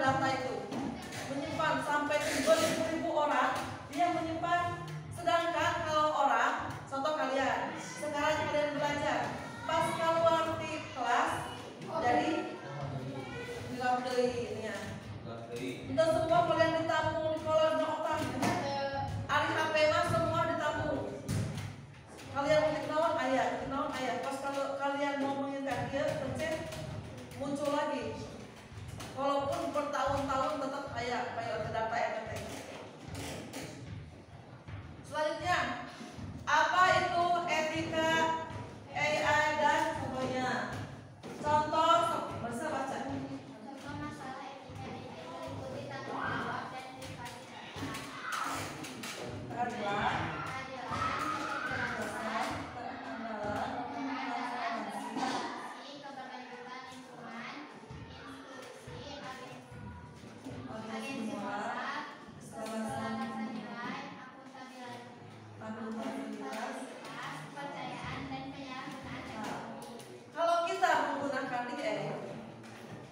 data itu, menyimpan sampai 20.000 orang dia menyimpan. Sedangkan kalau orang, contoh kalian, sekarang kalian belajar, pas keluar di kelas, jadi bilang ini ya. Itu semua kalian ditampung di kolom otak. Ari HP mah semua ditampung. Kalian mau kenalan ayat. Pas kalau kalian mau mengingat dia, pencet muncul lagi. Walaupun bertahun-tahun tetap ayat data yang selanjutnya, apa itu etika AI dan contohnya? Contoh, bisa baca. Contoh masalah etika AI meliputi tanggung jawab dan privasi data. Kedua,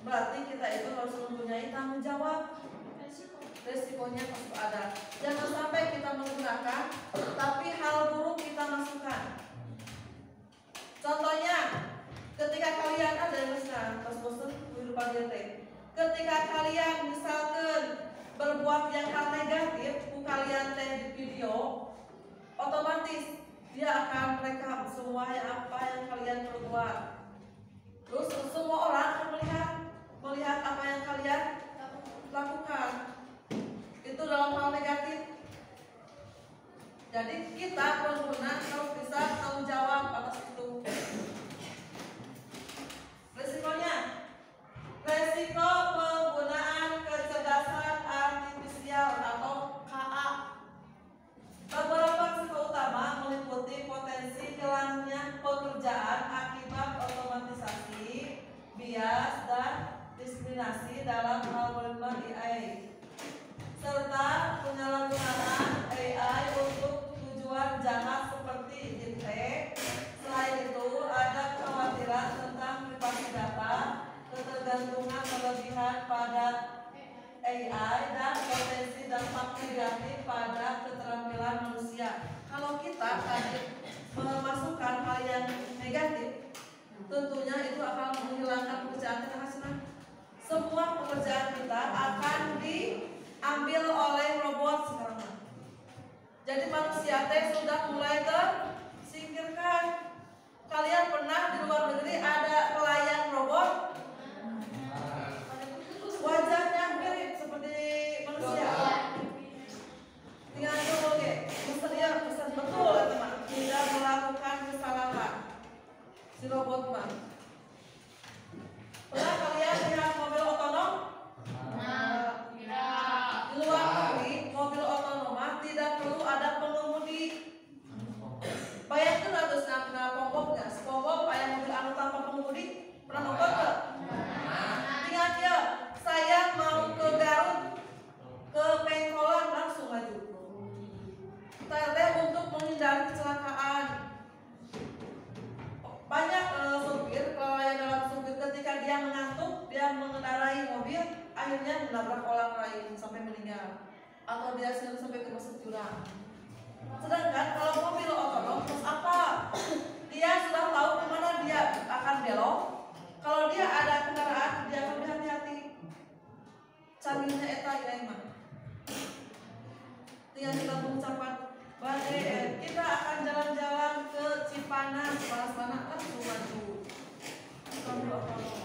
berarti kita itu harus mempunyai tanggung jawab. Resikonya pasti ada. Jangan sampai kita menggunakan, tapi hal buruk kita masukkan. Contohnya, ketika kalian ada yang pas bosan kehidupan DT, ketika kalian misalkan berbuat yang hal negatif, kalian teh di video, otomatis dia akan merekam semua apa yang kalian perbuat. Terus semua orang akan melihat apa yang kalian lakukan. Itu dalam hal negatif. Jadi kita pengguna harus bisa tanggung jawab atas itu. Resiko penggunaan kecerdasan artifisial atau KA. Beberapa risiko utama meliputi potensi hilangnya pekerjaan akibat otomatisasi, bias, dan diskriminasi dalam algoritma AI, serta penyalahgunaan AI untuk tujuan jahat seperti deepfake. Selain itu, ada kekhawatiran tentang privasi data, ketergantungan berlebihan pada AI, dan potensi dampak negatif pada keterampilan manusia. Kalau kita tadi memasukkan hal yang negatif, tentunya itu akan menghilangkan pekerjaan kita hasilnya. Semua pekerjaan kita akan diambil oleh robot sekarang. Jadi manusia teh sudah mulai tersingkirkan. Kalian pernah di luar negeri ada pelayan robot? Wajahnya mirip seperti manusia. Tinggal dulu oke. Pesan betul teman. Tidak melakukan kesalahan. Si robot mah. Pernah kalian lihat mobil otonom? Di luar negeri mobil otonom tidak perlu ada pengemudi. Bayangkan atus na pokoknya, sepokok ayah mobil anu tanpa pengemudi. Pernah nonton nggak? Ingat ya, saya mau ke Garut, ke Pengkolan langsung maju. Tadi untuk menghindari kecelakaan. Banyak supir, kalau yang dalam supir ketika dia mengantuk, dia mengendarai mobil, akhirnya menabrak orang lain sampai meninggal, atau dia sampai ke masuk jurang. Sedangkan kalau mobil otonom, terus apa? Dia sudah tahu kemana dia akan belok. Kalau dia ada kendaraan, dia akan berhati-hati. Canggihnya eta ya emang. Tinggal kita mengucapkan, kita akan jalan-jalan ke Cipanas, panas-panas langsung maju. Mobil otonom.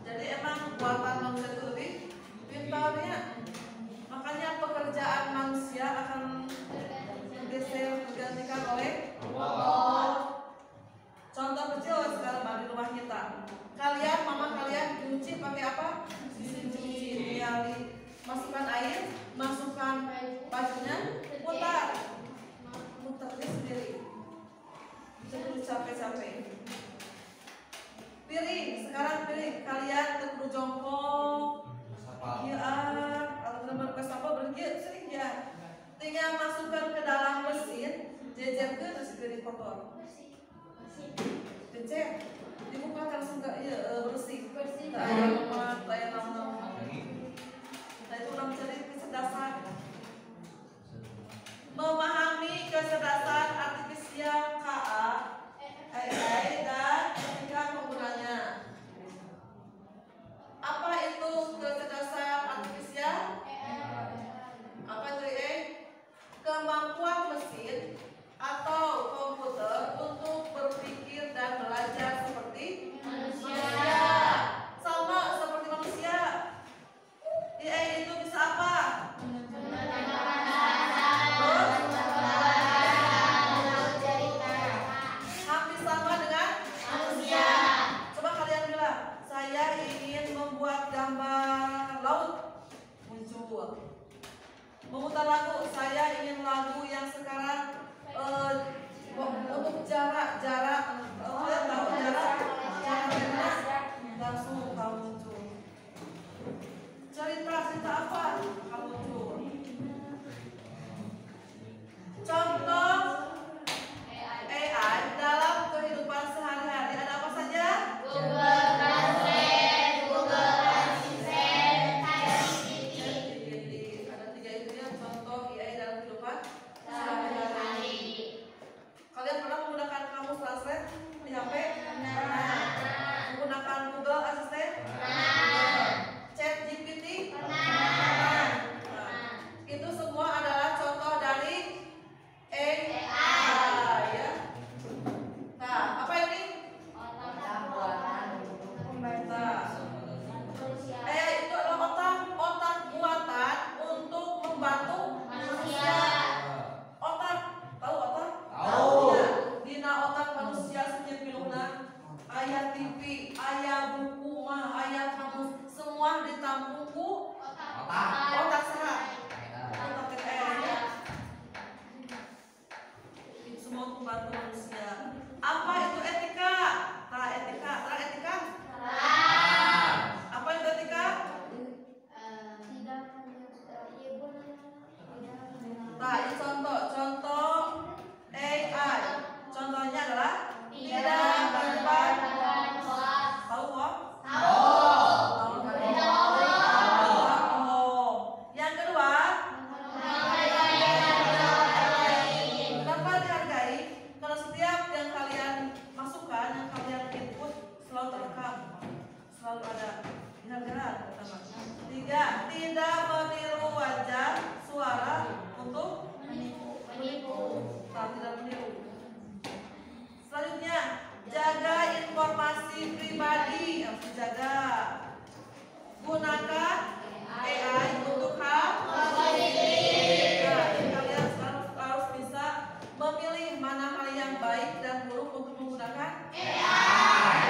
Jadi emang buatan manusia itu lebih pintarnya. Makanya pekerjaan manusia akan tergantikan oleh robot. Contoh kecil sekarang di rumah kita. Mama kalian cuci pakai apa? Mesin cuci. Masukkan air, masukkan bajunya, muternya sendiri. Jadi capek-capek. Piring, sekarang piring kalian kudu jongkok. Iya, atau teman wastafel bergiat sering ya. Tinggal masukkan ke dalam mesin, jejerkeun terus piring kotor. Dicek, dibuka langsung ke jaga. Gunakan AI untuk hal positif. Nah, kalian harus bisa memilih mana hal yang baik dan buruk untuk menggunakan AI.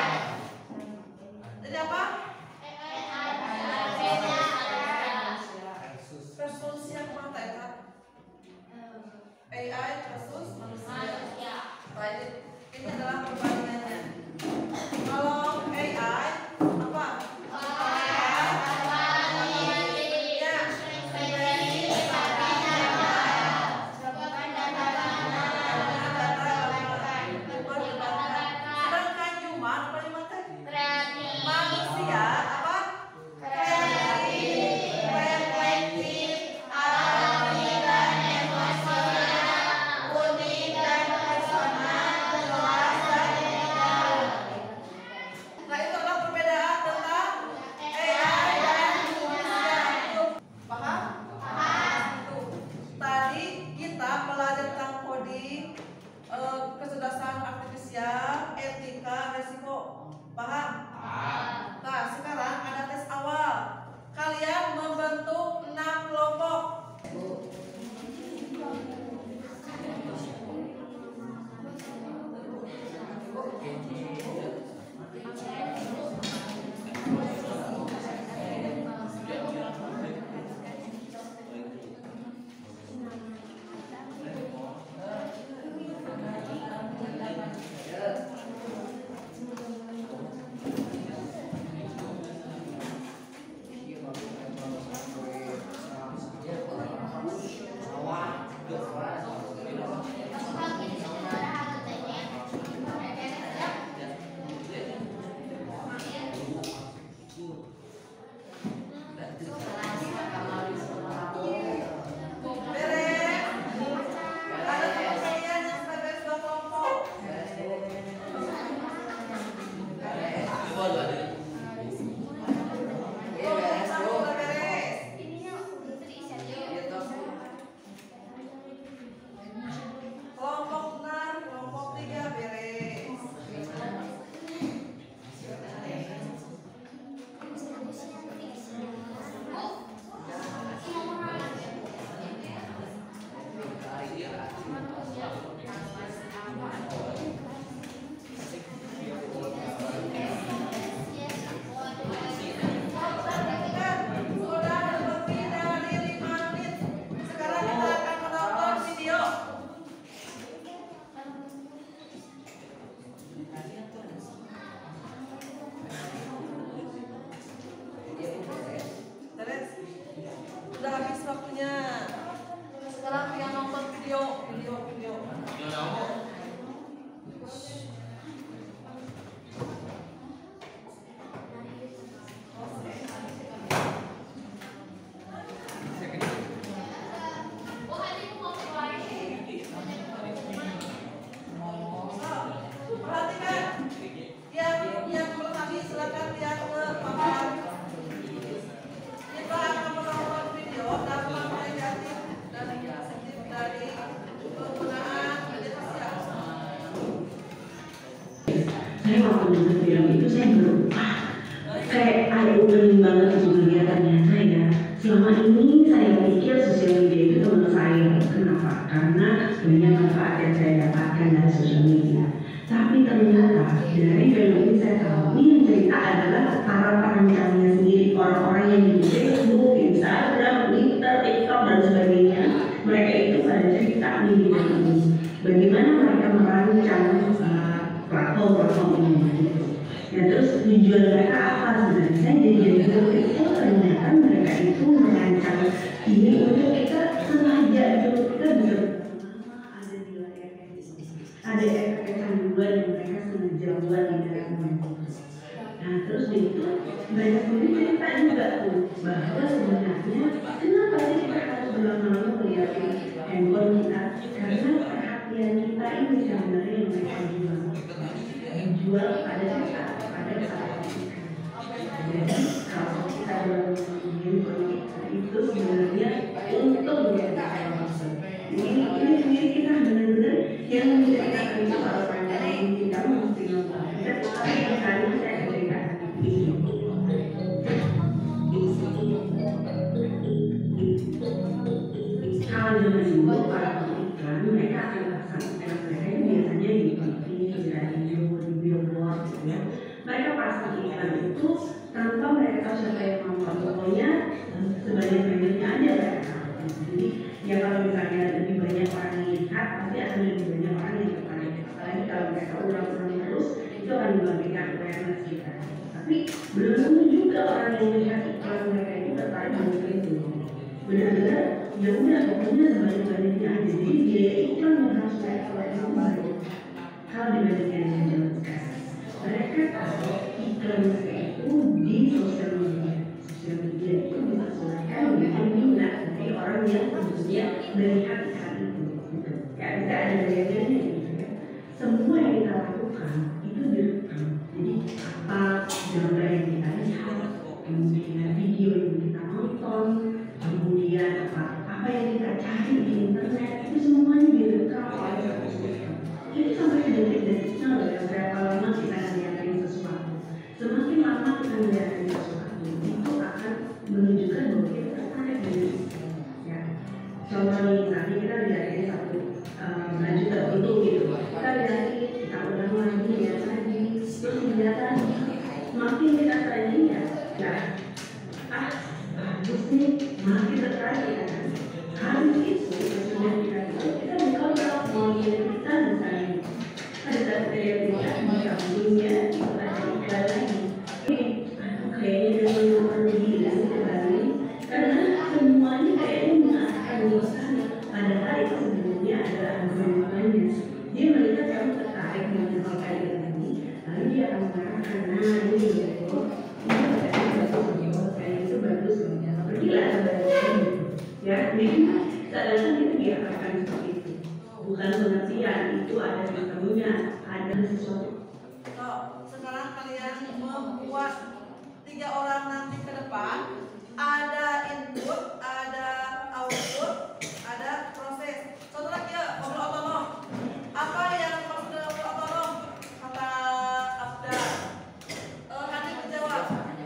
Jadi apa? Versus yang mata ya? AI versus manusia. Baik, ini adalah perbandingannya. Kalau AI apa? Kecerdasan artifisial, etika, resiko. Paham? Nah, sekarang ada tes awal. Kalian membentuk 6 kelompok. Sudah habis waktunya. Sekarang yang nonton video. Perhatikan. Yang belum habis silakan lihat ke papan. Kita akan menonton video dampak negatif dan positif dari penggunaan media sosial. Saya waktu nonton film itu saya belum kayak ada udah banget juga ya ternyata ya. Selama ini saya pikir sosial media itu teman saya. Kenapa? Karena banyak manfaat yang saya dapatkan dari sosial media. Tapi ternyata dari film ini saya tahu ini yang cerita adalah para perancangnya sendiri, orang-orang yang di Facebook, Instagram, Twitter, TikTok dan sebagainya. Mereka itu pada cerita di bidang ini. Bagaimana mereka merancang platform ini gitu. Ya terus tujuan mereka apa sebenarnya? Saya jadi berpikir ternyata mereka itu merancang ini untuk kita sengaja untuk kita bisa ada di layar ada efek kecanduan yang mereka sengaja buat di dalamnya. Nah terus itu banyak sendiri cerita juga tuh bahwa sebenarnya kenapa sih kita harus berlama-lama melihat handphone kita, karena perhatian kita ini sebenarnya yang mereka jual pada saat kita. Jadi kalau kita berlama-lama handphone kita itu sebenarnya untuk menjadi ini sendiri kita benar-benar yang menceritakan itu kalau pandangan kita mesti nonton. Tapi yang kali saya ceritakan ini. mereka itu biasanya di TV, di radio, di billboard gitu ya. Mereka pasang iklan itu tanpa mereka tahu siapa yang nonton. Pokoknya sebanyak-banyaknya aja mereka tahu. Jadi ya kalau misalnya lebih banyak orang yang lihat, pasti akan lebih banyak orang yang tertarik. Apalagi kalau mereka ulang-ulang terus, itu akan memberikan awareness kita. Tapi belum tentu juga orang yang melihat iklan mereka itu tertarik dengan itu. Benar-benar ya udah pokoknya sebanyak-banyaknya aja. Jadi biaya iklan yang harus mereka keluarkan itu baru. Kalau dibandingkan dengan zaman sekarang, mereka tahu iklan mereka itu di sosial media. Sosial media itu bisa selesai dengan minat dari orang yang tentunya melihat iklan itu. Gitu. Gak bisa ada bayarnya gitu ya. Semua yang kita lakukan itu direkam. Jadi apa gambar yang kita lihat, kemudian video yang kita nonton, kemudian apa yang kita cari di internet itu semuanya direkam oleh sistem. Jadi sampai ke detik-detiknya loh ya, berapa lama kita ngeliatin sesuatu. Semakin lama kita ngeliatin sesuatu itu akan menunjukkan bahwa kita tertarik dengan itu. Ya. Contohnya misalnya kita liatin satu baju tertentu gitu, kita liatin, kita ulang lagi ya lagi, terus dilihat lagi, makin kita tanya ya, bagus nih, makin tertarik ya. Habis itu sudah kita berkontrak mau lihat kita misalnya ada satu yang kita sambungnya itu ada iklan lagi. Kayaknya dengan perlu bilang kembali karena semuanya kayaknya mengatakan sekali. Padahal itu sebenarnya adalah algoritmanya. Dia melihat kamu tertarik dengan sekali ini, lalu dia akan mengatakan, nah ini betul, ini bagus, kayak itu bagus, pergilah sebenarnya. Ya, jadi kadang-kadang itu diarahkan seperti itu. Bukan pengertian itu ada ketemunya, ada sesuatu. Sekarang kalian membuat 3 orang nanti ke depan, ada input, ada output, ada proses. Contoh lagi ya, mobil otonom. Apa yang maksud dengan mobil otonom? Kata Abda. Hadi menjawab,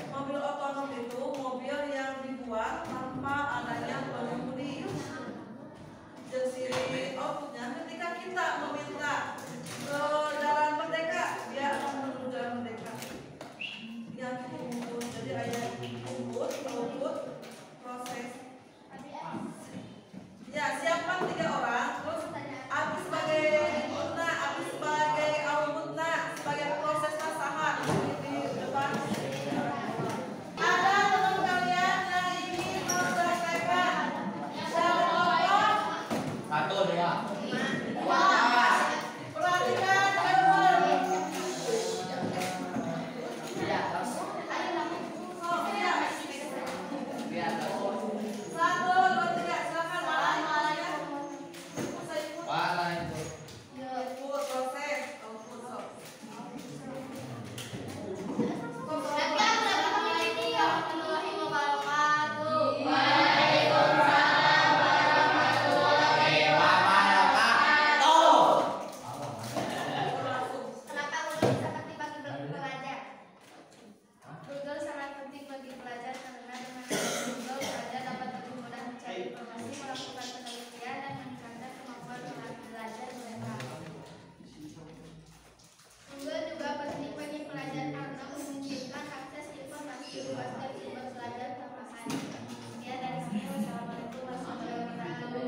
mobil otonom itu mobil yang dibuat tanpa adanya pengemudi. Jadi outputnya ketika kita meminta ke jalan merdeka, dia akan menuju jalan merdeka. Yang input, jadi ada input, output, proses. Ya, siapkan 3 orang, terus Abi sebagai inputnya, Abi sebagai outputnya, sebagai proses sasahan di depan. Ada teman kalian yang ingin mempraktekkan jalan kelompok? 1, 2. Perhatikan jawaban. Di atas. Oh, iya. Di atas. 1, 2, 3, silakan mulai. Saya input. Pak, lain tuh. Input, proses, output, sok. Kenapa Google sangat penting bagi pelajar? Google sangat penting bagi pelajar karena dengan Google pelajar dapat lebih mudah mencari informasi, melakukan penelitian, dan meningkatkan kemampuan belajar mereka. Google juga penting bagi pelajar karena memungkinkan akses informasi luas dan sumber belajar terbatas. Sekian dari saya. Wassalamualaikum warahmatullahi wabarakatuh.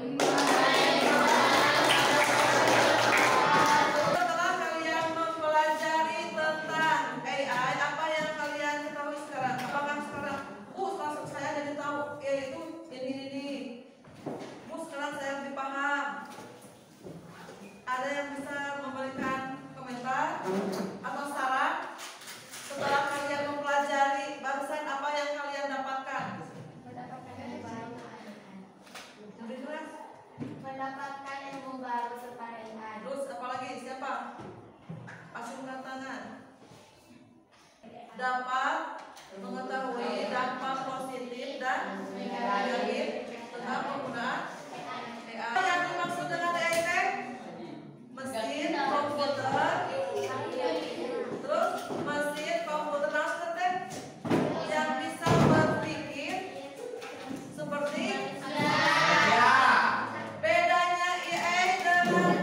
Setelah kalian mempelajari tentang AI, apa yang kalian ketahui sekarang? Apakah sekarang, langsung saya jadi tahu, itu ini. Sekarang saya lebih paham. Ada yang bisa memberikan komentar atau saran setelah kalian mempelajari barusan apa yang kalian dapatkan? Lebih keras. Mendapatkan ilmu baru tentang AI. Terus apalagi siapa? Acungkan tangan. Dapat mengetahui dampak positif dan negatif tentang penggunaan AI. Apa yang dimaksud dengan AI? Mesin komputer. Terus mesin komputer maksudnya yang bisa berpikir seperti bedanya AI dengan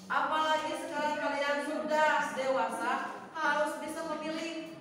Apalagi sekarang kalian sudah dewasa, harus bisa memilih